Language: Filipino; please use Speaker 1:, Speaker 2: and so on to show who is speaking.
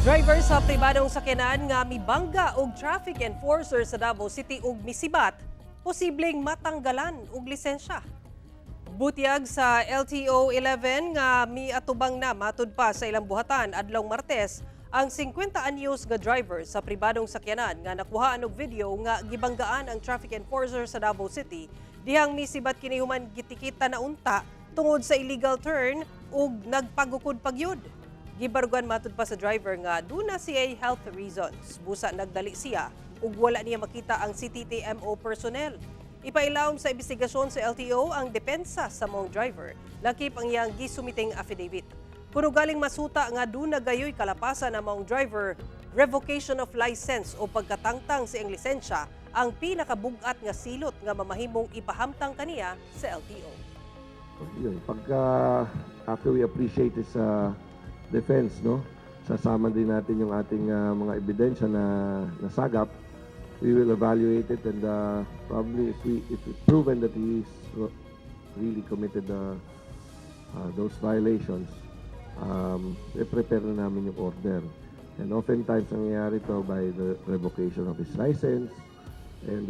Speaker 1: Driver sa pribadong sakyanan nga mibangga og traffic enforcer sa Davao City ug misibat, posibleng matanggalan og lisensya. Butyag sa LTO 11 nga miatubang na matud pa sa ilang buhatan adlong Martes ang 50 anyos nga driver sa pribadong sakyanan nga nakuhaan og video nga gibanggaan ang traffic enforcer sa Davao City dihang misibat kini human gitikita na unta tungod sa illegal turn ug nagpagukod pagyud. Gibarugan matud pa sa driver nga duna siya health reasons. Busa nagdali siya ug wala niya makita ang CTTMO personnel. Ipailawom sa investigasyon sa LTO ang depensa sa mong driver. Lakip ang iyang gisumiting affidavit. Kuno galing masuta nga duna gayoy kalapasan ang mong driver, revocation of license o pagkatangtang sa iyang lisensya ang pinakabugat nga silot nga mamahimong ipahamtang kaniya sa LTO.
Speaker 2: Yun, after we appreciate this defense, no? Sasama din natin yung ating mga ebidensya na nasagap. We will evaluate it and probably if it's proven that he's really committed those violations, i-prepare na namin yung order. And oftentimes, nangyayari to by the revocation of his license and